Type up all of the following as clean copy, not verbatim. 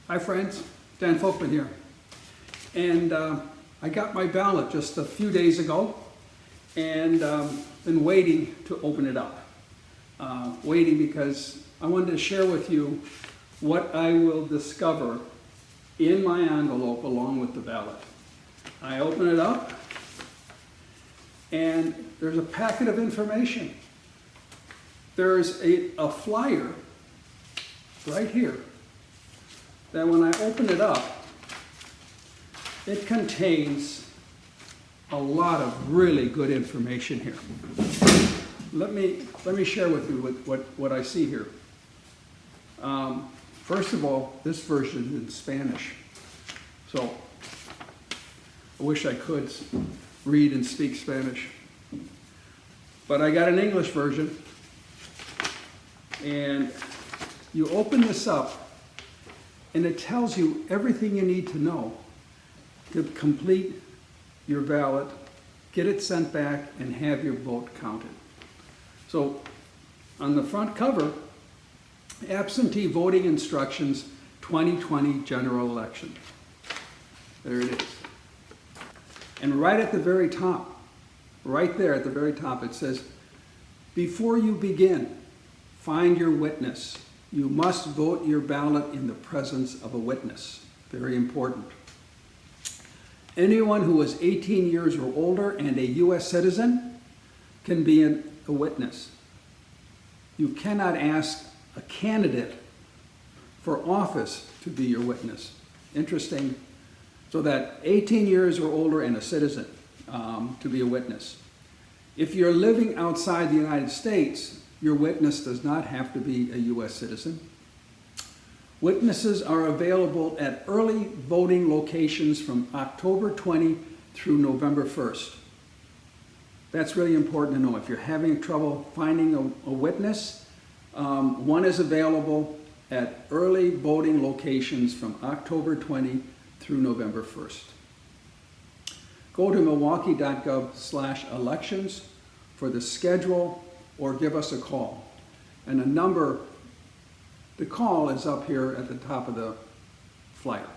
Hi friends, Dan Folkman here. And I got my ballot just a few days ago and been waiting to open it up. Waiting because I wanted to share with you what I will discover in my envelope along with the ballot. I open it up and there's a packet of information. There's a flyer right here that when I open it up, it contains a lot of really good information here. Let me share with you what I see here. First of all, this version is in Spanish, so I wish I could read and speak Spanish. But I got an English version, and you open this up, and it tells you everything you need to know to complete your ballot, get it sent back, and have your vote counted. So on the front cover, absentee voting instructions 2020 general election. There it is. And right at the very top, right there at the very top, it says, before you begin, find your witness. You must vote your ballot in the presence of a witness. Very important. Anyone who is 18 years or older and a U.S. citizen can be a witness. You cannot ask a candidate for office to be your witness. Interesting. So that 18 years or older and a citizen to be a witness. If you're living outside the United States, your witness does not have to be a U.S. citizen. Witnesses are available at early voting locations from October 20 through November 1st. That's really important to know. If you're having trouble finding a witness, one is available at early voting locations from October 20 through November 1st. Go to milwaukee.gov/elections for the schedule or give us a call. And the call is up here at the top of the flyer.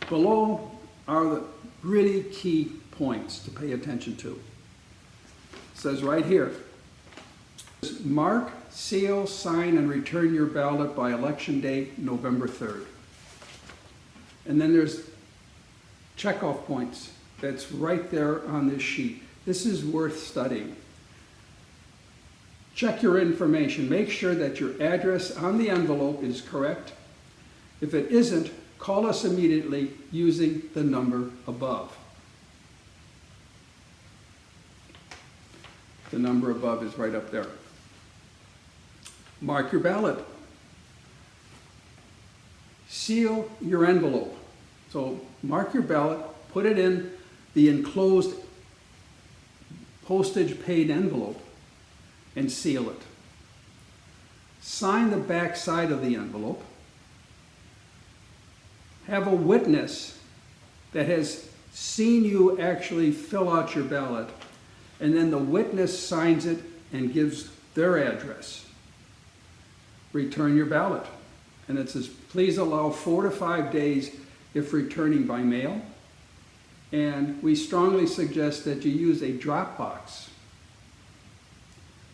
Below are the really key points to pay attention to. It says right here, mark, seal, sign, and return your ballot by election day, November 3rd. And then there's checkoff points. That's right there on this sheet. This is worth studying. Check your information. Make sure that your address on the envelope is correct. If it isn't, call us immediately using the number above. The number above is right up there. Mark your ballot. Seal your envelope. So mark your ballot, put it in the enclosed postage paid envelope and seal it. Sign the back side of the envelope. Have a witness that has seen you actually fill out your ballot, and then the witness signs it and gives their address. Return your ballot. And it says, please allow 4 to 5 days if returning by mail. And we strongly suggest that you use a drop box.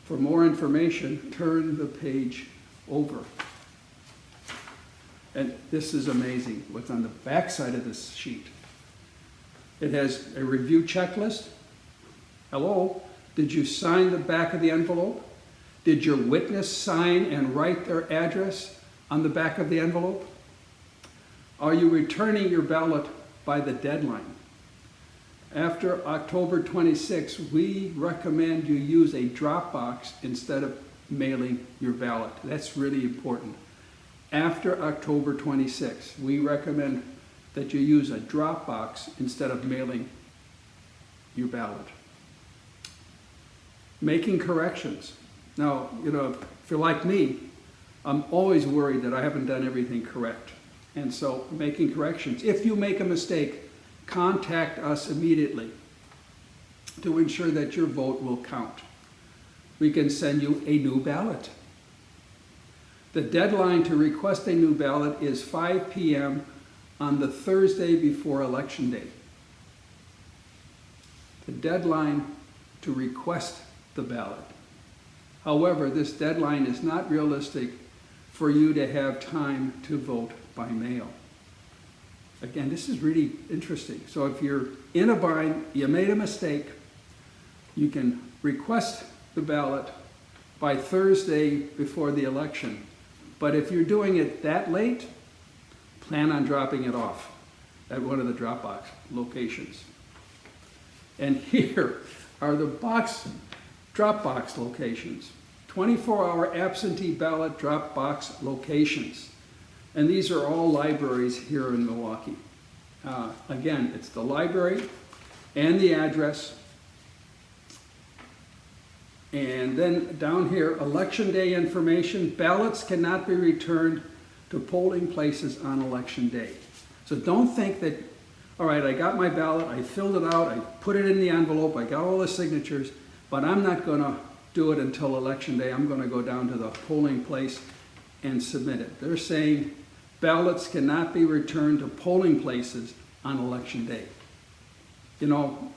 For more information, turn the page over. And this is amazing what's on the back side of this sheet. It has a review checklist. Hello, did you sign the back of the envelope? Did your witness sign and write their address on the back of the envelope? Are you returning your ballot by the deadline? After October 26, we recommend you use a drop box instead of mailing your ballot. That's really important. After October 26, we recommend that you use a drop box instead of mailing your ballot. Making corrections. Now, if you're like me, I'm always worried that I haven't done everything correct. And so making corrections. If you make a mistake, contact us immediately to ensure that your vote will count. We can send you a new ballot. The deadline to request a new ballot is 5 p.m. on the Thursday before Election Day. The deadline to request the ballot. However, this deadline is not realistic for you to have time to vote by mail. Again, this is really interesting. So if you're in a bind, you made a mistake, you can request the ballot by Thursday before the election. But if you're doing it that late, plan on dropping it off at one of the drop box locations. And here are the drop box locations. 24-hour absentee ballot drop box locations. And these are all libraries here in Milwaukee. Again, it's the library and the address. And then down here, Election Day information. Ballots cannot be returned to polling places on Election Day. So don't think that, all right, I got my ballot, I filled it out, I put it in the envelope, I got all the signatures, but I'm not going to do it until Election Day. I'm going to go down to the polling place and submit it. They're saying ballots cannot be returned to polling places on Election Day. You know,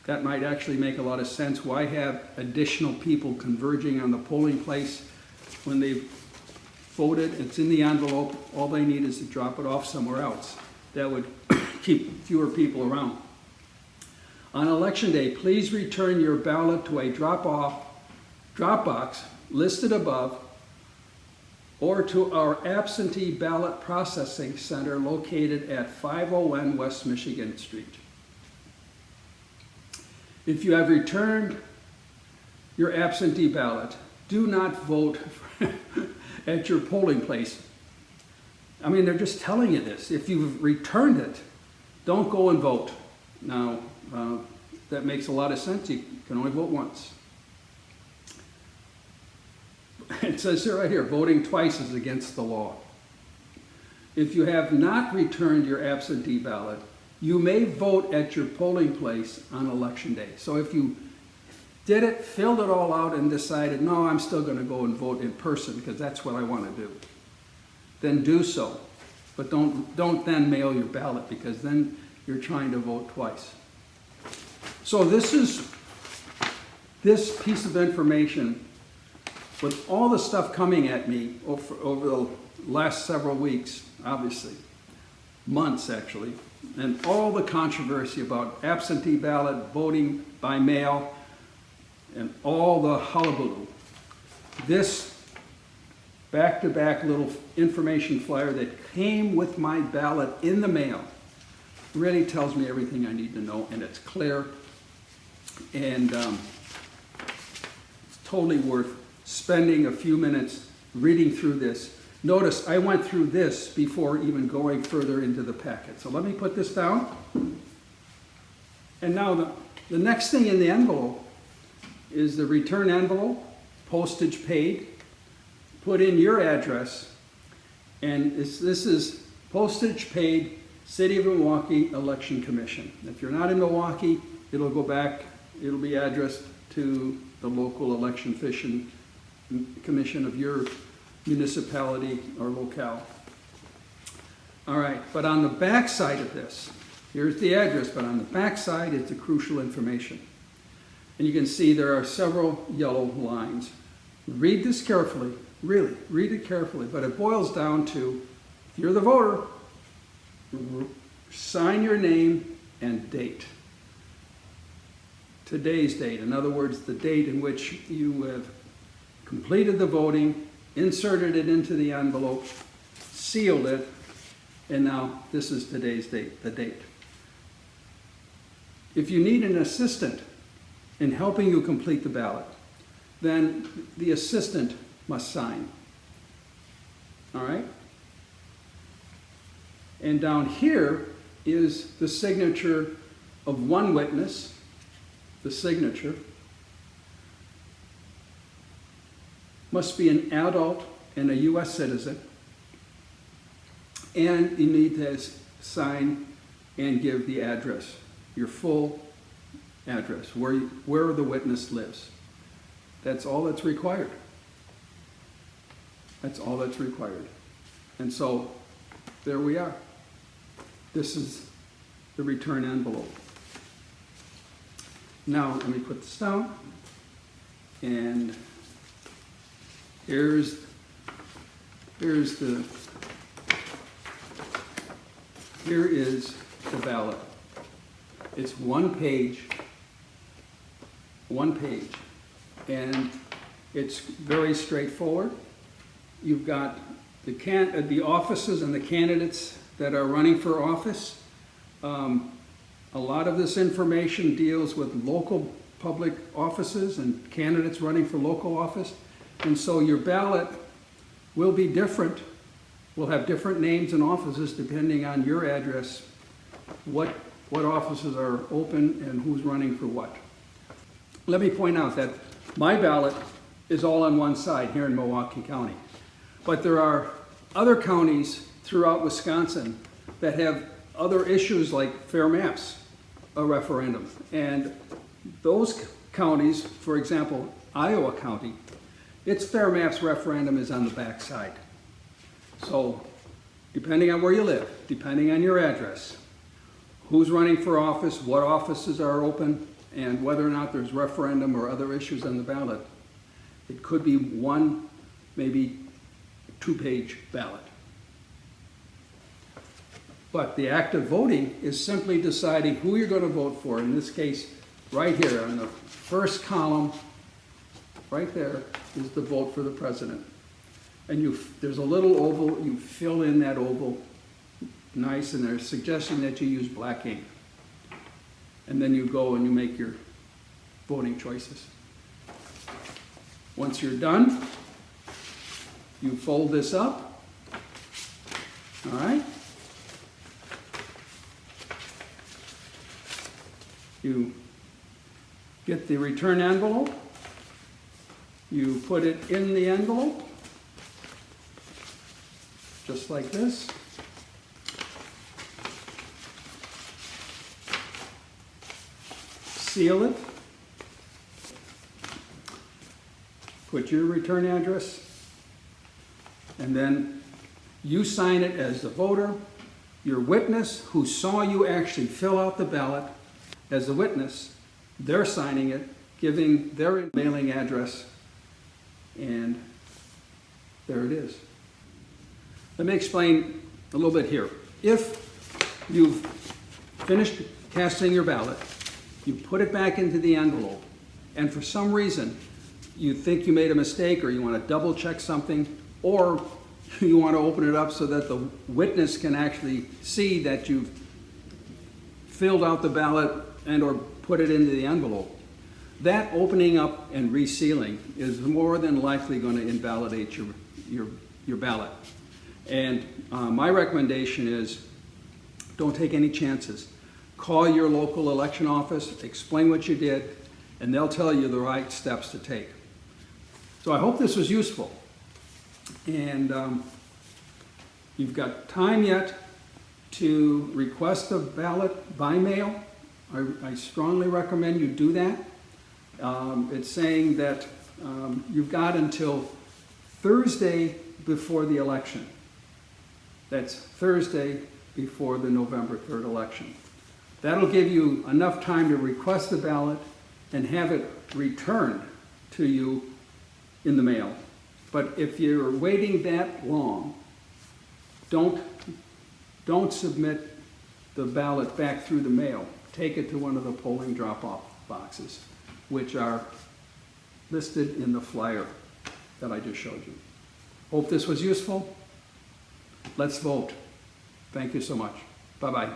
that might actually make a lot of sense. Why have additional people converging on the polling place when they've voted? It's in the envelope. All they need is to drop it off somewhere else. That would keep fewer people around. On Election Day, please return your ballot to a drop box listed above or to our absentee ballot processing center located at 501 West Michigan Street. If you have returned your absentee ballot, do not vote at your polling place. I mean, they're just telling you this. If you've returned it, don't go and vote. Now, that makes a lot of sense. You can only vote once. It says here, right here, voting twice is against the law. If you have not returned your absentee ballot, you may vote at your polling place on Election Day. So if you did it, filled it all out, and decided, no, I'm still going to go and vote in person because that's what I want to do, then do so. But don't then mail your ballot, because then you're trying to vote twice. So this piece of information, with all the stuff coming at me over the last several weeks, obviously, months actually, and all the controversy about absentee ballot, voting by mail, and all the hullabaloo. This back-to-back little information flyer that came with my ballot in the mail really tells me everything I need to know, and it's clear, and it's totally worth spending a few minutes reading through this. Notice I went through this before even going further into the packet. So let me put this down. And now the next thing in the envelope is the return envelope, postage paid. Put in your address, and this is postage paid, City of Milwaukee Election Commission. If you're not in Milwaukee, it'll go back, it'll be addressed to the local election commission of your municipality or locale. All right, but on the back side of this, here's the address, but on the back side is the crucial information. And you can see there are several yellow lines. Read this carefully, really, read it carefully, but it boils down to, if you're the voter, sign your name and date. Today's date, in other words, the date in which you have completed the voting, inserted it into the envelope, sealed it, and now this is today's date, the date. If you need an assistant in helping you complete the ballot, then the assistant must sign. All right? And down here is the signature of one witness, the signature. Must be an adult and a U.S. citizen. And you need to sign and give the address, your full address, where the witness lives. That's all that's required. That's all that's required. And so, there we are. This is the return envelope. Now, let me put this down. And here is the ballot. It's one page, and it's very straightforward. You've got the offices and the candidates that are running for office. A lot of this information deals with local public offices and candidates running for local office. And so your ballot will be different. Will have different names and offices depending on your address, what offices are open and who's running for what. Let me point out that my ballot is all on one side here in Milwaukee County. But there are other counties throughout Wisconsin that have other issues like fair maps, a referendum. And those counties, for example, Iowa County, its fair maps referendum is on the back side. So depending on where you live, depending on your address, who's running for office, what offices are open, and whether or not there's referendum or other issues on the ballot, it could be one, maybe two-page ballot. But the act of voting is simply deciding who you're going to vote for. In this case, right here on the first column, right there, is the vote for the president. And there's a little oval, you fill in that oval nice, and they're suggesting that you use black ink. And then you go and you make your voting choices. Once you're done, you fold this up, all right? You get the return envelope, you put it in the envelope, just like this. Seal it. Put your return address, and then you sign it as the voter. Your witness who saw you actually fill out the ballot as a witness, they're signing it, giving their mailing address, and there it is. Let me explain a little bit here. If you've finished casting your ballot, you put it back into the envelope, and for some reason you think you made a mistake, or you want to double check something, or you want to open it up so that the witness can actually see that you've filled out the ballot and or put it into the envelope, that opening up and resealing is more than likely going to invalidate your ballot. And my recommendation is don't take any chances. Call your local election office, explain what you did, and they'll tell you the right steps to take. So I hope this was useful. And you've got time yet to request a ballot by mail. I strongly recommend you do that. It's saying that you've got until Thursday before the election. That's Thursday before the November 3rd election. That'll give you enough time to request the ballot and have it returned to you in the mail. But if you're waiting that long, don't submit the ballot back through the mail. Take it to one of the polling drop-off boxes, which are listed in the flyer that I just showed you. Hope this was useful. Let's vote. Thank you so much. Bye-bye.